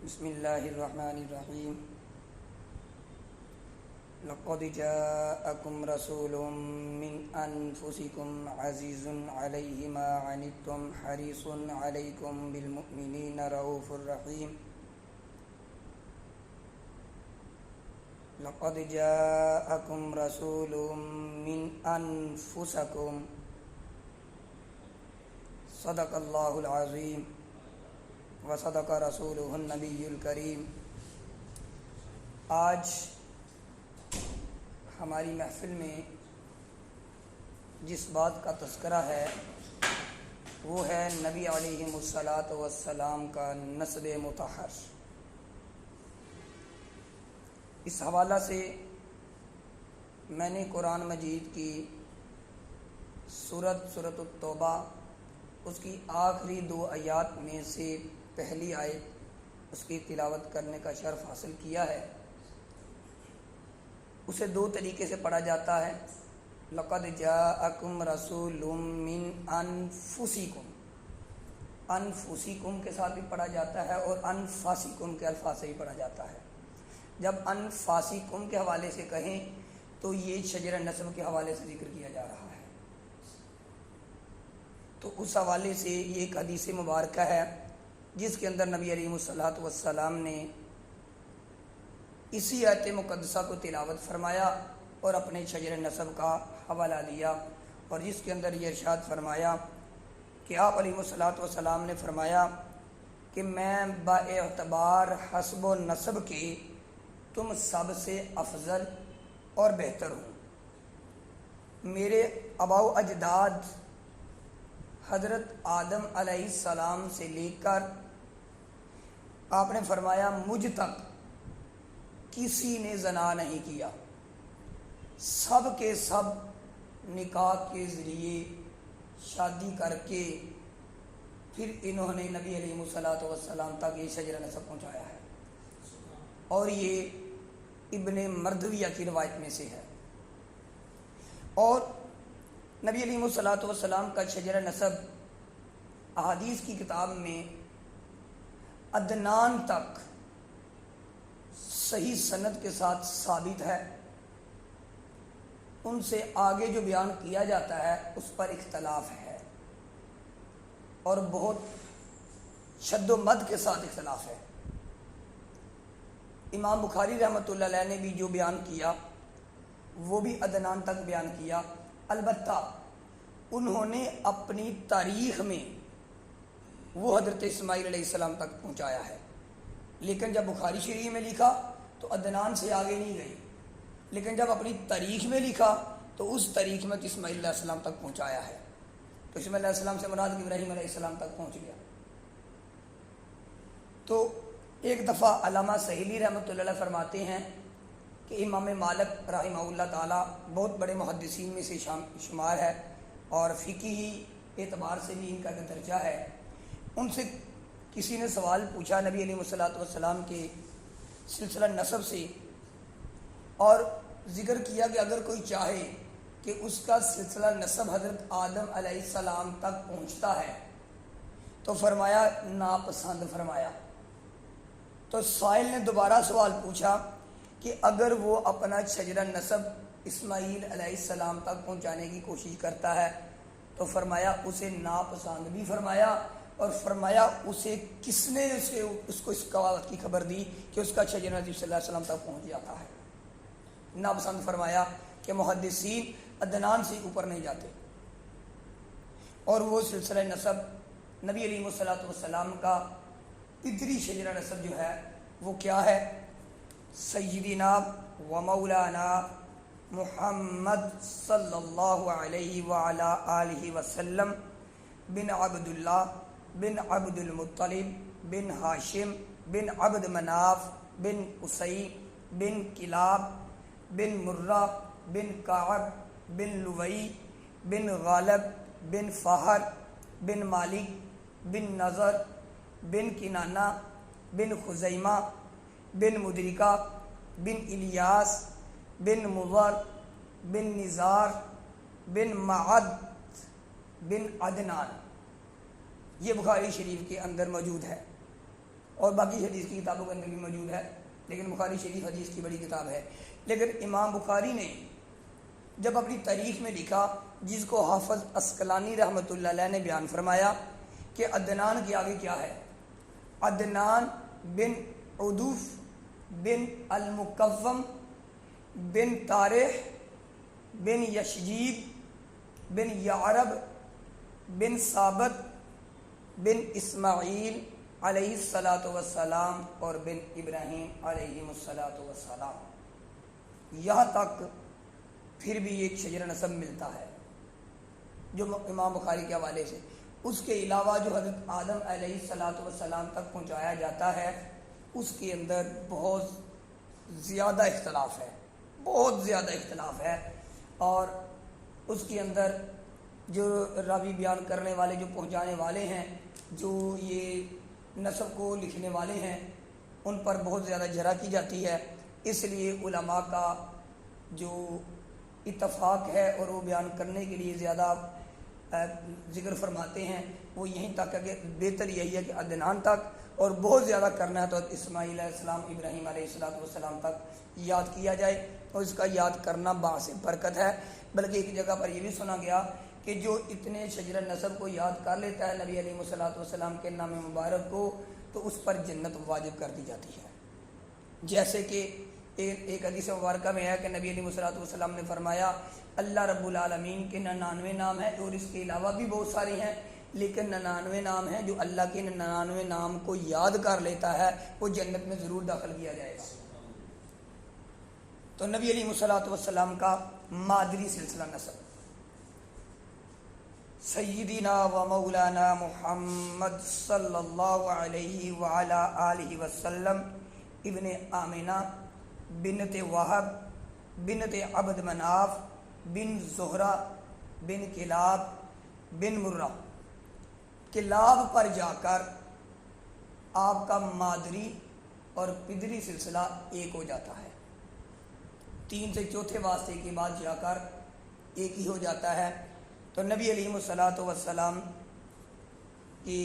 بسم اللہ الرحمن الرحیم لقد جاءکم رسول من انفسکم عزیز علیہ ما عنتم حریص علیکم بالمؤمنین رؤوف الرحیم لقد جاءکم رسول من انفسکم صدق اللہ العظیم وصدق رسولہ النبی الکریم۔ آج ہماری محفل میں جس بات کا تذکرہ ہے وہ ہے نبی علیہ الصلاۃ والسلام کا نسب مطہر۔ اس حوالہ سے میں نے قرآن مجید کی سورۃ التوبہ اس کی آخری 2 آیات میں سے پہلی آیت اس کی تلاوت کرنے کا شرف حاصل کیا ہے۔ اسے 2 طریقے سے پڑھا جاتا ہے۔ لقد جاءکم رسول من انفسکم، انفسکم کے ساتھ بھی پڑھا جاتا ہے اور انفاسکم کے الفاظ سے بھی پڑھا جاتا ہے۔ جب انفاسکم کے حوالے سے کہیں تو یہ شجر نسب کے حوالے سے ذکر کیا جا رہا ہے، تو اس حوالے سے یہ ایک حدیث مبارکہ ہے جس کے اندر نبی علیہ الصلوۃ والسلام نے اسی آیت مقدسہ کو تلاوت فرمایا اور اپنے شجر نسب کا حوالہ دیا، اور جس کے اندر یہ ارشاد فرمایا کہ آپ علیہ الصلوۃ والسلام نے فرمایا کہ میں باعتبار حسب و نسب کے تم سب سے افضل اور بہتر ہوں۔ میرے آباء و اجداد حضرت آدم علیہ السلام سے لے کر آپ نے فرمایا مجھ تک کسی نے زنا نہیں کیا، سب کے سب نکاح کے ذریعے شادی کر کے پھر انہوں نے نبی علیہ الصلوۃ والسلام تک یہ شجر نسب پہنچایا ہے، اور یہ ابن مردویہ کی روایت میں سے ہے۔ اور نبی علیہ الصلوۃ والسلام کا شجر نسب احادیث کی کتاب میں عدنان تک صحیح سند کے ساتھ ثابت ہے۔ ان سے آگے جو بیان کیا جاتا ہے اس پر اختلاف ہے، اور بہت شد و مد کے ساتھ اختلاف ہے۔ امام بخاری رحمۃ اللہ علیہ نے بھی جو بیان کیا وہ بھی عدنان تک بیان کیا، البتہ انہوں نے اپنی تاریخ میں وہ حضرت اسماعیل علیہ السلام تک پہنچایا ہے، لیکن جب بخاری شریف میں لکھا تو عدنان سے آگے نہیں گئی، لیکن جب اپنی تاریخ میں لکھا تو اس تاریخ میں اسماعیل علیہ السلام تک پہنچایا ہے، تو اسماعیل علیہ السلام سے مراد ابراہیم علیہ السلام تک پہنچ گیا۔ تو ایک دفعہ علامہ سہیلی رحمۃ اللہ علیہ فرماتے ہیں کہ امام مالک رحمہ اللہ تعالیٰ بہت بڑے محدثین میں سے شمار ہے، اور فقہی اعتبار سے بھی ان کا درجہ ہے۔ ان سے کسی نے سوال پوچھا نبی علیہ الصلوۃ والسلام کے سلسلہ نسب سے، اور ذکر کیا کہ اگر کوئی چاہے کہ اس کا سلسلہ نسب حضرت آدم علیہ السلام تک پہنچتا ہے تو فرمایا ناپسند فرمایا۔ تو سائل نے دوبارہ سوال پوچھا کہ اگر وہ اپنا شجرہ نسب اسماعیل علیہ السلام تک پہنچانے کی کوشش کرتا ہے تو فرمایا اسے ناپسند بھی فرمایا، اور فرمایا اسے کس نے اس کو اس بات کی خبر دی کہ اس کا شجرہ نسب صلی اللہ علیہ وسلم تک پہنچ جاتا ہے۔ ناپسند فرمایا کہ محدثین عدنان سے اوپر نہیں جاتے، اور وہ سلسلہ نسب نبی علیہ الصلوۃ والسلام کا پدری شجرہ نسب جو ہے وہ کیا ہے؟ سیدنا و مولانا محمد صلی اللہ علیہ وعلا آلہ وسلم بن عبد اللہ بن عبد المطلب بن ہاشم بن عبد مناف بن قصی بن کلاب بن مرہ بن کعب بن لوئی بن غالب بن فہر بن مالک بن نضر بن کنانہ بن خزیمہ بن مدرکہ بن الیاس بن مضر بن نزار بن معد بن عدنان، یہ بخاری شریف کے اندر موجود ہے۔ اور باقی حدیث کی کتابوں کے اندر بھی موجود ہے، لیکن بخاری شریف حدیث کی بڑی کتاب ہے۔ لیکن امام بخاری نے جب اپنی تاریخ میں لکھا، جس کو حافظ عسقلانی رحمۃ اللہ علیہ نے بیان فرمایا کہ عدنان کے آگے کیا ہے؟ عدنان بن عدوف بن المکوم بن طارح بن یشجیب بن یعرب بن ثابت بن اسماعیل علیہ الصلاۃ والسلام اور بن ابراہیم علیہ الصلاۃ والسلام، یہاں تک پھر بھی ایک شجر نسب ملتا ہے جو امام بخاری کے حوالے سے۔ اس کے علاوہ جو حضرت آدم علیہ الصلاۃ والسلام تک پہنچایا جاتا ہے، اس کے اندر بہت زیادہ اختلاف ہے، بہت زیادہ اختلاف ہے، اور اس کے اندر جو راوی بیان کرنے والے، جو پہنچانے والے ہیں، جو یہ نسب کو لکھنے والے ہیں، ان پر بہت زیادہ جرح کی جاتی ہے۔ اس لیے علماء کا جو اتفاق ہے اور وہ بیان کرنے کے لیے زیادہ ذکر فرماتے ہیں، وہ یہیں تک ہے کہ بہتر یہی ہے کہ عدنان تک، اور بہت زیادہ کرنا ہے تو اسماعیل علیہ السلام، ابراہیم علیہ السلام تک یاد کیا جائے، اور اس کا یاد کرنا باعث برکت ہے۔ بلکہ ایک جگہ پر یہ بھی سنا گیا کہ جو اتنے شجر نسب کو یاد کر لیتا ہے نبی علیہ السلام کے نام مبارک کو، تو اس پر جنت واجب کر دی جاتی ہے۔ جیسے کہ ایک حدیث مبارکہ میں ہے کہ نبی علیہ السلام نے فرمایا اللہ رب العالمین کے 99 نام ہیں، اور اس کے علاوہ بھی بہت سارے ہیں، لیکن 99 نام ہیں، جو اللہ کے 99 نام کو یاد کر لیتا ہے وہ جنت میں ضرور داخل کیا جائے گا۔ تو نبی علیہ السلام کا مادری سلسلہ نسب سیدنا و مولانا محمد صلی اللہ علیہ وعلا آلہ وسلم ابن آمنہ بنت وہب بنت عبد مناف بن زہرہ بن کلاب بن مرہ۔ کلاب پر جا کر آپ کا مادری اور پدری سلسلہ ایک ہو جاتا ہے، 3 سے چوتھے واسطے کے بعد جا کر ایک ہی ہو جاتا ہے۔ تو نبی علیہ السلام کی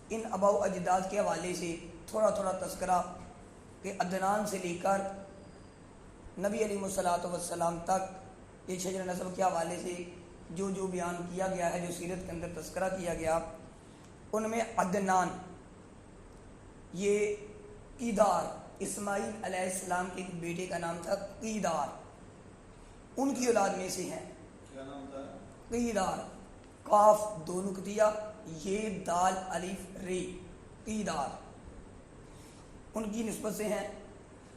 ان آباء و اجداد کے حوالے سے تھوڑا تھوڑا تذکرہ کہ عدنان سے لے کر نبی علیہ السلام تک یہ شجر نسب کے حوالے سے جو جو بیان کیا گیا ہے، جو سیرت کے اندر تذکرہ کیا گیا، ان میں عدنان یہ قیدار، اسماعیل علیہ السلام کے ایک بیٹے کا نام تھا قیدار، ان کی اولاد میں سے ہیں۔ کیا نام تھا؟ قیدار، قاف 2 نقطہ یہ دال الف ری، قیدار ان کی نسبت سے ہیں۔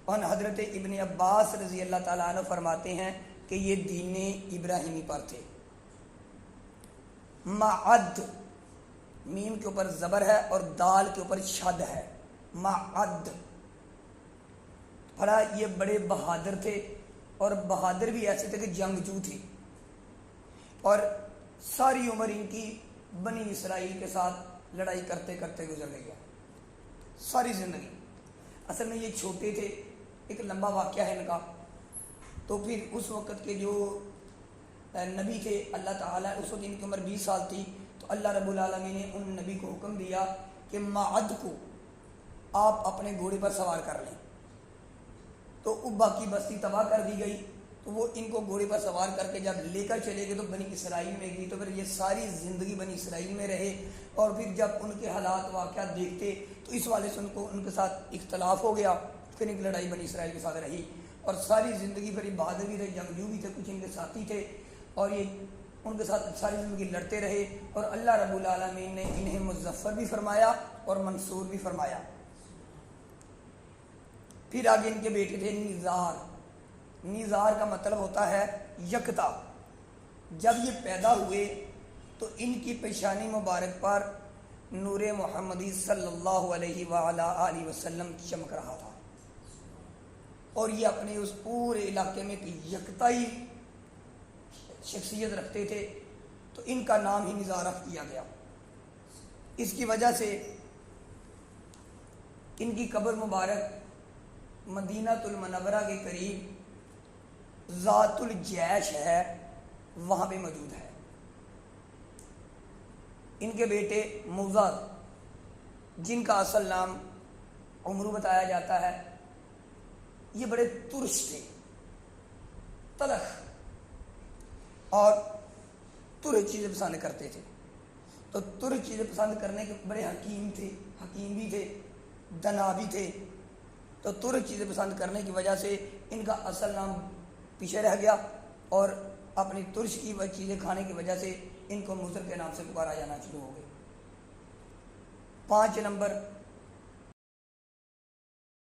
اور حضرت ابن عباس رضی اللہ تعالیٰ عنہ فرماتے ہیں کہ یہ دین ابراہیمی پر تھے۔ معد، میم کے اوپر زبر ہے اور دال کے اوپر شد ہے، معد۔ بڑا یہ بڑے بہادر تھے، اور بہادر بھی ایسے تھے کہ جنگجو تھے، اور ساری عمر ان کی بنی اسرائیل کے ساتھ لڑائی کرتے کرتے گزر گئی ہے، ساری زندگی۔ اصل میں یہ چھوٹے تھے، ایک لمبا واقعہ ہے ان کا۔ تو پھر اس وقت کے جو نبی تھے اللہ تعالیٰ، اس وقت ان کی عمر 20 سال تھی، تو اللہ رب العالمین نے ان نبی کو حکم دیا کہ معد کو آپ اپنے گھوڑے پر سوار کر لیں۔ تو ابا کی بستی تباہ کر دی گئی، تو وہ ان کو گھوڑے پر سوار کر کے جب لے کر چلے گئے تو بنی اسرائیل میں گئی، تو پھر یہ ساری زندگی بنی اسرائیل میں رہے، اور پھر جب ان کے حالات واقعات دیکھتے تو اس والے سے ان کے ساتھ اختلاف ہو گیا، پھر ایک لڑائی بنی اسرائیل کے ساتھ رہی، اور ساری زندگی پھر بہادر بھی تھے، جنگجو بھی تھے، کچھ ان کے ساتھی تھے، اور یہ ان کے ساتھ ساری زندگی لڑتے رہے، اور اللہ رب العالمین نے انہیں مظفر بھی فرمایا اور منصور بھی فرمایا۔ پھر آگے ان کے بیٹے تھے نیزار۔ نیزار کا مطلب ہوتا ہے یکتا۔ جب یہ پیدا ہوئے تو ان کی پیشانی مبارک پر نور محمدی صلی اللہ علیہ وآلہ آلہ وسلم چمک رہا تھا، اور یہ اپنے اس پورے علاقے میں یکتائی شخصیت رکھتے تھے، تو ان کا نام ہی نیزار رکھ دیا گیا۔ اس کی وجہ سے ان کی قبر مبارک مدینہ المنورہ کے قریب ذات الجیش ہے، وہاں پہ موجود ہے۔ ان کے بیٹے موزاد جن کا اصل نام عمرو بتایا جاتا ہے، یہ بڑے ترش تھے، تلخ اور ترش چیزیں پسند کرتے تھے۔ تو ترش چیزیں پسند کرنے کے بڑے حکیم تھے، حکیم بھی تھے، دنا بھی تھے۔ تو ترش چیزیں پسند کرنے کی وجہ سے ان کا اصل نام پیچھے رہ گیا، اور اپنی ترش کی وہ چیزیں کھانے کی وجہ سے ان کو مضر کے نام سے پکارا جانا شروع ہو گیا۔ 5 نمبر